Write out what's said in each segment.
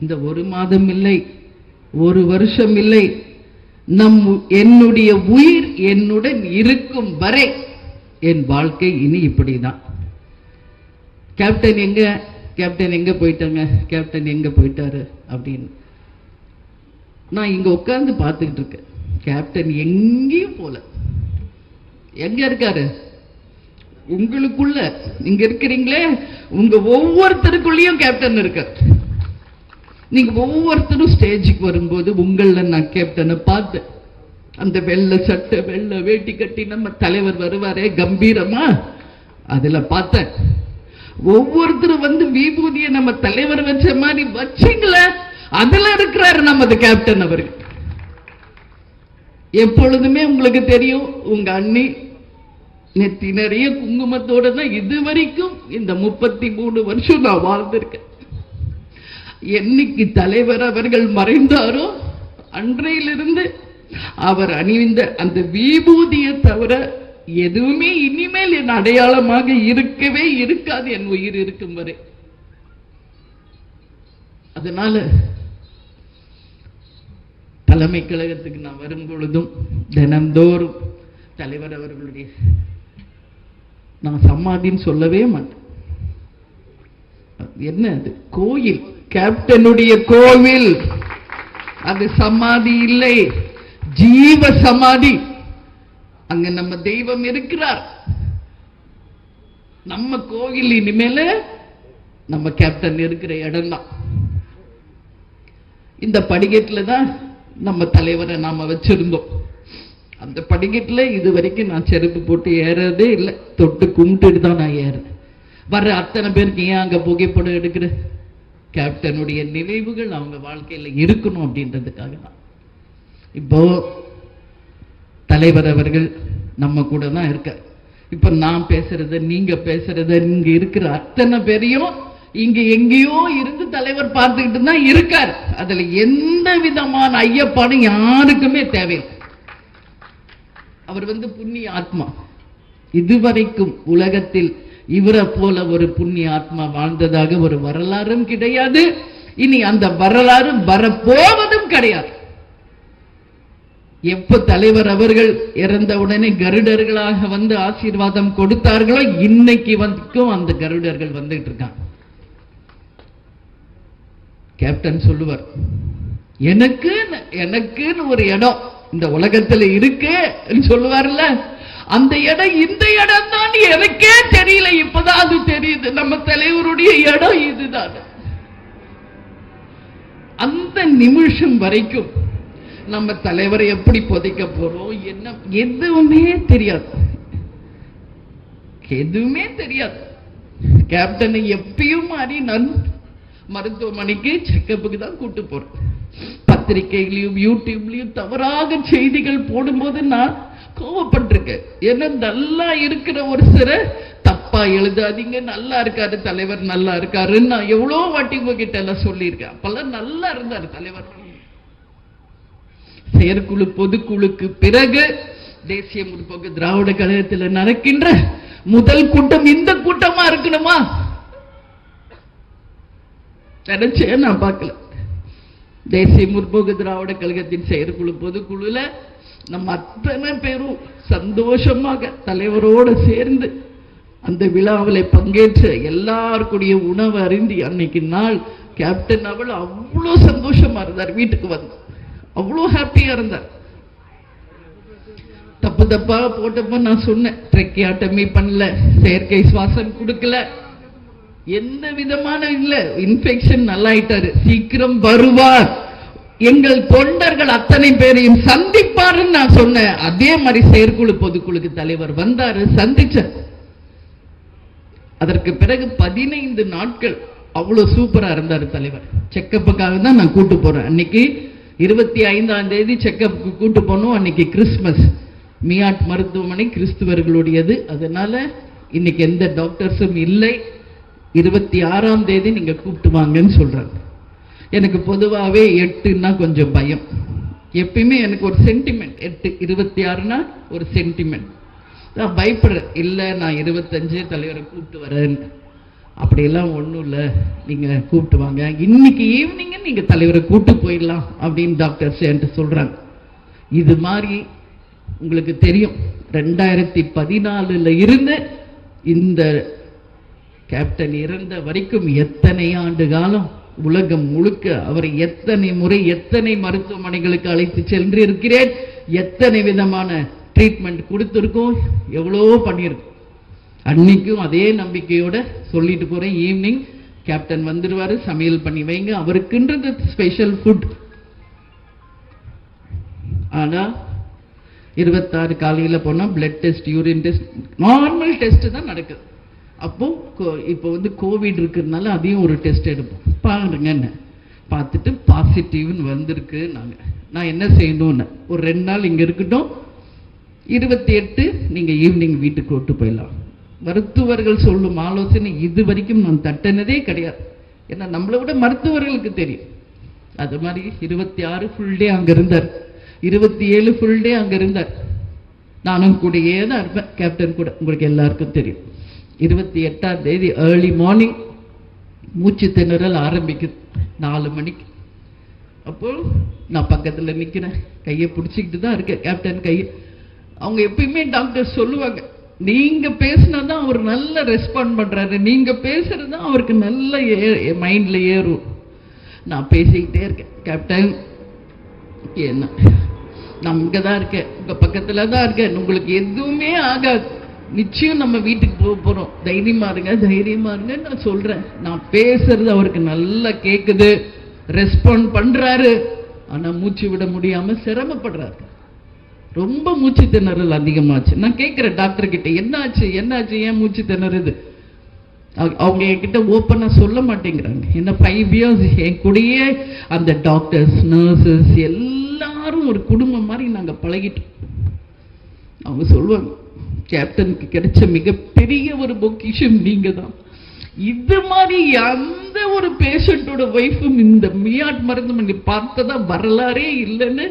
இந்த ஒரு மாதம் இல்லை, ஒரு வருஷம் இல்லை, என்னுடைய உயிர் என்னுடன் இருக்கும் வரை என் வாழ்க்கை இனி இப்படிதான். கேப்டன் எங்க போயிட்டாங்க, கேப்டன் எங்க போயிட்டாரு அப்படின்னு நான் இங்க உட்கார்ந்து பார்த்துக்கிட்டு இருக்கேன். கேப்டன் எங்கேயும் போல. எங்க இருக்காரு? உங்களுக்குள்ள நீங்க இருக்கிறீங்களே, உங்க ஒவ்வொருத்தருக்குள்ளேயும் கேப்டன் இருக்கார். நீங்க ஒவ்வொருத்தரும் ஸ்டேஜுக்கு வரும்போது உங்கள நான் கேப்டனை பார்த்தேன். அந்த வெள்ளை சட்டை வெள்ளை வேட்டி கட்டி நம்ம தலைவர் வருவாரே கம்பீரமா, அதுல பார்த்தேன். ஒவ்வொருத்தரும் வந்து விபூதியை நம்ம தலைவர் வச்ச மாதிரி வச்சிங்கள, அதுல இருக்கிறாரு நமது கேப்டன் அவர்கள். எப்பொழுதுமே உங்களுக்கு தெரியும், உங்க அண்ணி நெத்தி நிறைய குங்குமத்தோட தான் இதுவரைக்கும் இந்த 33 வருஷம் நான் வாழ்ந்திருக்கேன். என்னைக்கு தலைவர் அவர்கள் மறைந்தாரோ அன்றையிலிருந்து அவர் அணிந்த அந்த விபூதியை தவிர எதுவுமே இனிமேல் என் அடையாளமாக இருக்கவே இருக்காது, என் உயிர் இருக்கும் வரை. அதனால தலைமை கழகத்துக்கு நான் வரும் பொழுதும் தினந்தோறும் தலைவர் அவர்களுடைய நான் சமாதின்னு சொல்லவே மாட்டேன். என்ன அது? கோயில், கேப்டனுடைய கோவில். அது சமாதி இல்லை, ஜீவ சமாதி. அங்க நம்ம தெய்வம் இருக்கிறார். நம்ம கோவில் இனிமேல நம்ம கேப்டன் இருக்கிற இடம் தான். இந்த படிக்கட்டுல தான் நம்ம தலைவரை நாம வச்சிருந்தோம். அந்த படிக்கட்டுல இது வரைக்கும் நான் செருப்பு போட்டு ஏறதே இல்லை, தொட்டு கும்பிட்டு தான் நான் ஏறேன். வர்ற அத்தனை பேருக்கு ஏன் அங்க புகைப்படம் எடுக்கிற? கேப்டனுடைய நினைவுகள் அவங்க வாழ்க்கையில இருக்கணும் அப்படின்றதுக்காக தான். இப்போ தலைவர் அவர்கள் நம்ம கூட தான் இருக்கார். இப்ப நான் பேசுறத நீங்க பேசுறத இங்க இருக்கிற அத்தனை பேரையும் இங்க எங்கேயோ இருந்து தலைவர் பார்த்துக்கிட்டு தான் இருக்கார். அதுல எந்த விதமான ஐயப்பாடும் யாருக்குமே தேவையில்லை. அவர் புண்ணிய ஆத்மா. இதுவரைக்கும் உலகத்தில் இவரை போல ஒரு புண்ணிய ஆத்மா வாழ்ந்ததாக ஒரு வரலாறும் கிடையாது. இனி அந்த வரலாறு வரப்போவதும் கிடையாது. எப்ப தலைவர் அவர்கள் இறந்த உடனே கருடர்களாக வந்து ஆசீர்வாதம் கொடுத்தார்களோ இன்னைக்கு வரைக்கும் அந்த கருடர்கள் வந்துட்டு இருக்காங்க. கேப்டன் சொல்லுவார், எனக்குன்னு ஒரு இடம் இந்த உலகத்துல இருக்கு சொல்லுவார்ல, அந்த இடம் இந்த இடம் தான் எனக்கே தெரியல, இப்பதான் அது தெரியுது. நம்ம தலைவருடைய இடம் இதுதான். அந்த நிமிஷம் வரைக்கும் நம்ம தலைவரை எப்படி புதைக்க போறோம், என்ன எதுவுமே தெரியாது, எதுவுமே தெரியாது. கேப்டனை எப்பயும் மாறி நான் மருத்துவமனைக்கு செக்கப்புக்கு தான் கூட்டு போறேன். பத்திரிகையிலையும் யூடியூப்லயும் தவறாக செய்திகள் போடும்போது நான் கோவப்பட்டிருக்கேன். ஏன்னா நல்லா இருக்கிற ஒரு சில தப்பா எழுதாதீங்க, நல்லா இருக்காரு தலைவர், நல்லா இருக்காரு. நான் எவ்வளவு வாட்டி உங்ககிட்ட எல்லாம் சொல்லியிருக்கேன். அப்பெல்லாம் நல்லா இருந்தாரு தலைவர். செயற்குழு பொதுக்குழுக்கு பிறகு தேசிய முற்போக்கு திராவிட கழகத்தில் நடக்கின்ற முதல் கூட்டம் இந்த கூட்டமா இருக்கணுமா நினைச்சே நான் பார்க்கல. தேசிய முற்போக்கு திராவிட கழகத்தின் செயற்குழு பொதுக்குழுல நம்ம அத்தனை பேரும் சந்தோஷமாக தலைவரோடு சேர்ந்து அந்த விழாவில் பங்கேற்று எல்லாருக்குடைய உணவு அருந்தி அன்னைக்கு நாள் கேப்டன் அவள் அவ்வளோ சந்தோஷமா இருந்தார். வீட்டுக்கு வந்து அவ்வளோ ஹாப்பியா இருந்தார். தப்பு தப்பா போட்டப்ப நான் சொன்னேன், ட்ரெக்கியாட்டமி பண்ணல, செயற்கை சுவாசம் கொடுக்கல, எந்த விதமான இல்ல, இன்ஃபெக்ஷன் நல்லாயிட்டாரு, சீக்கிரம் வருவார், எங்கள் தொண்டர்கள் அத்தனை பேரையும் சந்திப்பாருன்னு நான் சொன்னேன். அதே மாதிரி செயற்குழு பொதுக்குழுக்கு தலைவர் வந்தாரு, சந்திச்சார். அதற்கு பிறகு 15 நாட்கள் அவ்வளவு சூப்பரா இருந்தாரு தலைவர். செக்கப்புக்காக தான் நான் கூட்டு போறேன். அன்னைக்கு 25ஆம் தேதி செக்கப்புக்கு கூட்டு போனோம். அன்னைக்கு கிறிஸ்துமஸ். மியாட் மருத்துவமனை கிறிஸ்துவர்களுடையது, அதனால இன்னைக்கு எந்த டாக்டர்ஸும் இல்லை. 26ஆம் தேதி நீங்க கூப்பிட்டு வாங்கன்னு சொல்றாங்க. எனக்கு பொதுவாகவே 8ன்னா கொஞ்சம் பயம். எப்பயுமே எனக்கு ஒரு சென்டிமெண்ட், 8 26னா ஒரு சென்டிமெண்ட். நான் பயப்படுறேன். இல்லை நான் 25 தலைவரை கூப்பிட்டு வரேன். அப்படியெல்லாம் ஒன்றும் இல்லை, நீங்கள் கூப்பிட்டு வாங்க, இன்னைக்கு ஈவினிங்க நீங்கள் தலைவரை கூப்பிட்டு போயிடலாம் அப்படின்னு டாக்டர்ஸ் என்கிட்ட சொல்கிறாங்க. இது மாதிரி உங்களுக்கு தெரியும் 2014 இருந்து இந்த கேப்டன் இறந்த வரைக்கும் எத்தனை ஆண்டு காலம் உலகம் முழுக்க அவரை எத்தனை முறை எத்தனை மருத்துவமனைகளுக்கு அழைத்து சென்று இருக்கிறேன், எத்தனை விதமான ட்ரீட்மெண்ட் கொடுத்துருக்கோம், எவ்வளோ பண்ணியிருக்கோம். அன்னைக்கும் அதே நம்பிக்கையோட சொல்லிட்டு போறேன், ஈவினிங் கேப்டன் வந்துடுவாரு, சமையல் பண்ணி வைங்க, அவருக்குன்றது ஸ்பெஷல் ஃபுட். ஆனா 26 காலையில் போனால் blood test, urine test, normal test தான் நடக்குது. அப்போ இப்போ கோவிட் இருக்கிறதுனால அதையும் ஒரு டெஸ்ட் எடுப்போம், பாருங்கன்னு பார்த்துட்டு பாசிட்டிவ்னு வந்திருக்கு. நான் என்ன செய்யணும்னு, ஒரு 2 நாள் இங்கே இருக்கட்டும், 28 நீங்கள் ஈவினிங் வீட்டுக்கு கூட்டு போயிடலாம். மருத்துவர்கள் சொல்லும் ஆலோசனை இது வரைக்கும் நான் தட்டினதே கிடையாது. ஏன்னா நம்மளை விட மருத்துவர்களுக்கு தெரியும். அது மாதிரி 26 ஃபுல் டே அங்கே இருந்தார், 27 ஃபுல் டே அங்கே இருந்தார். நானும் கூடயே தான் இருப்பேன் கேப்டன் கூட, உங்களுக்கு எல்லாருக்கும் தெரியும். 28ஆம் தேதி ஏர்லி மார்னிங் மூச்சு திணறல் ஆரம்பிக்குது 4 மணிக்கு. அப்போ நான் பக்கத்தில் நிற்கிறேன், கையை பிடிச்சிக்கிட்டு தான் இருக்கேன் கேப்டன் கையை. அவங்க எப்பயுமே டாக்டர் சொல்லுவாங்க, நீங்க பேசினாதான் அவர் நல்ல ரெஸ்பாண்ட் பண்றாரு, நீங்க பேசுறது தான் அவருக்கு நல்ல மைண்ட்ல ஏறும். நான் பேசிக்கிட்டே இருக்கேன், கேப்டன் என்ன நான் இங்கே தான் இருக்கேன், உங்க பக்கத்துல தான் இருக்கேன், உங்களுக்கு எதுவுமே ஆகாது, நிச்சயம் நம்ம வீட்டுக்கு போக போறோம், தைரியமா இருங்க தைரியமா இருங்க நான் சொல்றேன். நான் பேசுறது அவருக்கு நல்லா கேட்குது, ரெஸ்பாண்ட் பண்றாரு. ஆனா மூச்சு விட முடியாம சிரமப்படுறாரு, ரொம்ப மூச்சு திணறல் அதிகமாச்சு. நான் கேட்கிறேன் டாக்டர் கிட்ட, என்னாச்சு என்னாச்சு, ஏன் மூச்சு திணறுது? அவங்க என்கிட்ட ஓப்பனா சொல்ல மாட்டேங்கிறாங்க. என்ன 5 இயர்ஸ் என் கூடயே அந்த டாக்டர்ஸ், நர்சஸ் எல்லாரும் ஒரு குடும்பம் மாதிரி நாங்க பழகிட்டோம். அவங்க சொல்லுவாங்க, கேப்டனுக்கு கிடைச்ச மிகப்பெரிய ஒரு பொக்கிஷம் நீங்க தான். இது மாதிரி எந்த ஒரு பேஷண்டோட வைஃபும் இந்த மியாட் மருத்துவமனை பார்த்ததா வரலாறே இல்லைன்னு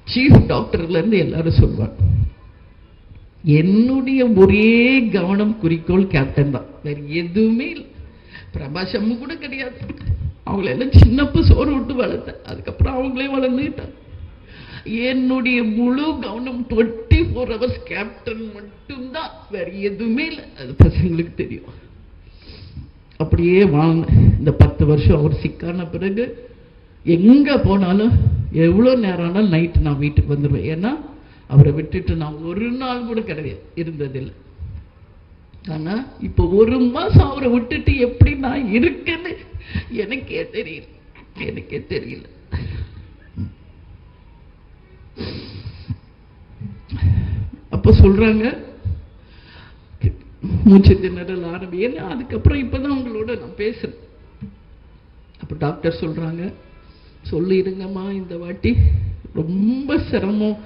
சீஃப் டாக்டர்ல இருந்து எல்லாரும் சொல்லுவாங்க. என்னுடைய ஒரே கவனம் குறிக்கோள் கேப்டன் தான், வேற எதுவுமே இல்லை. பிரபாஷ் அம்மு கூட கிடையாது, அவங்களெல்லாம் சின்னப்ப சோறு விட்டு வளர்த்தேன், அதுக்கப்புறம் அவங்களே வளர்ந்துக்கிட்டாங்க. என்னுடைய முழு கவனம் 24 hours கேப்டன் மட்டும்தான், வேற எதுவுமே இல்லை. அது பசங்களுக்கு தெரியும். அப்படியே வாழ்ந்தேன் இந்த 10 வருஷம். அவர் சிக்கான பிறகு எங்க போனாலும் எவ்வளோ நேரம் ஆனாலும் நைட்டு நான் வீட்டுக்கு வந்துடுவேன். ஏன்னா அவரை விட்டுட்டு நான் ஒரு நாள் கூட கிடையாது இருந்ததில்லை. ஆனா இப்போ 1 மாசம் அவரை விட்டுட்டு எப்படி நான் இருக்கேன்னு எனக்கே தெரியல. அப்ப சொல்றாங்க மூச்சு திணறல் ஆரம்பியேன்னு. அதுக்கப்புறம் இப்பதான் உங்களோட நான் பேசுறேன். அப்ப டாக்டர் சொல்றாங்க, சொல்லிடுங்கம்மா இந்த வாட்டி ரொம்ப சிரமம்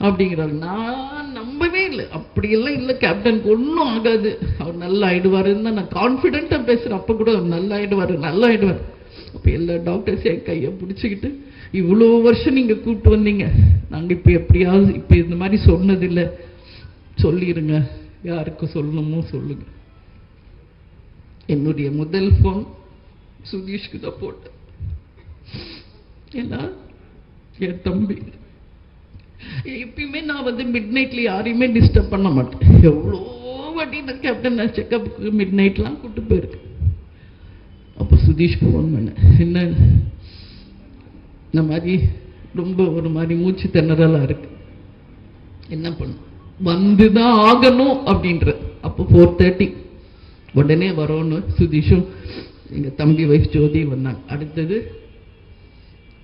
அப்படிங்கிறாங்க. நான் நம்பவே இல்லை, அப்படியெல்லாம் இல்லை, கேப்டனுக்கு ஒன்றும் ஆகாது, அவர் நல்லா ஆயிடுவாருன்னு தான் நான் கான்ஃபிடென்ட்டாக பேசுகிறேன். அப்போ கூட அவர் நல்லா ஆயிடுவார். அப்போ எல்லா டாக்டர்ஸ் என் கையை பிடிச்சிக்கிட்டு, இவ்வளோ வருஷம் நீங்கள் கூப்பிட்டு வந்தீங்க, நாங்கள் இப்போ எப்படியாவது இப்போ இந்த மாதிரி சொன்னதில்லை, சொல்லிடுங்க, யாருக்கு சொல்லணுமோ சொல்லுங்க. என்னுடைய முதல் ஃபோன் சுதீஷ்க்கு தான் போட்டேன். ஏன்னா என் தம்பி எப்பயுமே நான் மிட் நைட்ல யாரையுமே டிஸ்டர்ப் பண்ண மாட்டேன். எவ்வளோ வாட்டி நான் கேப்டன் செக்கப்புக்கு மிட் நைட்லாம் கூப்பிட்டு போயிருக்கேன். அப்போ சுதீஷ்க்கு ஃபோன் பண்ணேன், என்ன இந்த மாதிரி ரொம்ப ஒரு மாதிரி மூச்சு திணறலா இருக்கு, என்ன பண்ணும், வந்துதான் ஆகணும் அப்படின்ற. அப்போ 4:30 உடனே வரோன்னு சுதீஷும் எங்க தம்பி வைஃப் ஜோதி வந்தாங்க. அடுத்தது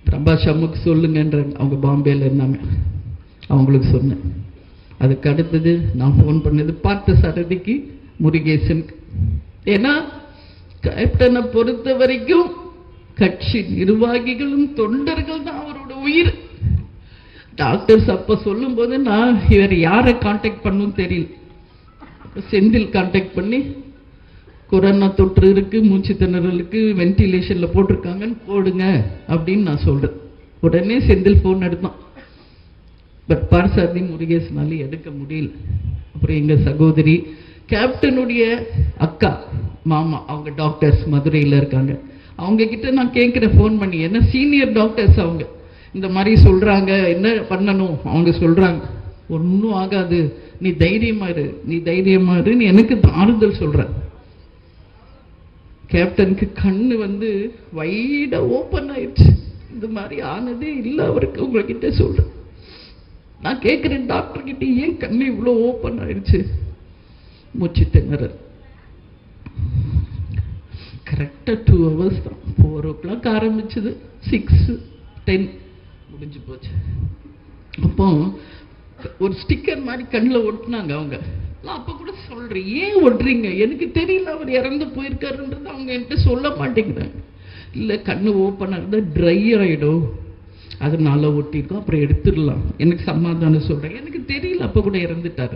பிரபாஷ் அம்முக்கு சொல்லுங்கன்றாங்க, அவங்க பாம்பேல இருந்தாங்க, அவங்களுக்கு சொன்னேன். அதுக்கு அடுத்தது நான் ஃபோன் பண்ணது பார்த்த சாரதிக்கு, முருகேசனுக்கு. ஏன்னா கேப்டனை பொறுத்த வரைக்கும் கட்சி நிர்வாகிகளும் தொண்டர்கள் தான் அவரோட உயிர். டாக்டர்ஸ் அப்ப சொல்லும் போது நான் இவர் யாரை கான்டாக்ட் பண்ணணும் தெரியல. செந்தில் கான்டாக்ட் பண்ணி கொரோனா தொற்று இருக்கு, மூச்சு திணறலுக்கு வென்டிலேஷன்ல போட்டிருக்காங்கன்னு போடுங்க அப்படின்னு நான் சொல்றேன். உடனே செந்தில் போன் எடுத்தான். பட் பார்சாதி முருகேசனால எடுக்க முடியல. அப்புறம் எங்க சகோதரி கேப்டனுடைய அக்கா மாமா, அவங்க டாக்டர்ஸ் மதுரையில் இருக்காங்க. அவங்க கிட்ட நான் கேட்குறேன் ஃபோன் பண்ணி, என்ன சீனியர் டாக்டர்ஸ் அவங்க, இந்த மாதிரி சொல்றாங்க, என்ன பண்ணணும்? அவங்க சொல்றாங்க, ஒன்றும் ஆகாது, நீ தைரியமா இரு, நீ தைரியமா இருன்னு எனக்கு ஆறுதல் சொல்ற. கேப்டனுக்கு கண்ணு வந்து வைடா ஓப்பன் ஆயிடுச்சு. இந்த மாதிரி ஆனதே இல்லை அவருக்கு. உங்ககிட்ட சொல்றேன், நான் கேட்கிறேன் டாக்டர் கிட்ட, ஏன் கண்ணு இவ்வளோ ஓப்பன் ஆயிடுச்சு? மூச்சு திணறல். கரெக்டாக 2 hours தான். 4 o'clock ஆரம்பிச்சது, 6:10 முடிஞ்சு போச்சு. அப்போ ஒரு ஸ்டிக்கர் மாதிரி கண்ணில் ஒட்டினாங்க அவங்க. நான் அப்போ கூட சொல்றேன், ஏன் ஒட்டுறீங்க? எனக்கு தெரியல அவர் இறந்து போயிருக்காருன்றது அவங்க என்கிட்ட சொல்ல மாட்டேங்கிறாங்க. இல்லை, கண்ணு ஓப்பனாக இருந்தால் ட்ரை ஆகிடும், அதனால ஒட்டிருக்கோம், அப்புறம் எடுத்துடலாம். எனக்கு சமாதானம் சொல்கிறேன், எனக்கு தெரியல அப்போ கூட இறந்துட்டாரு.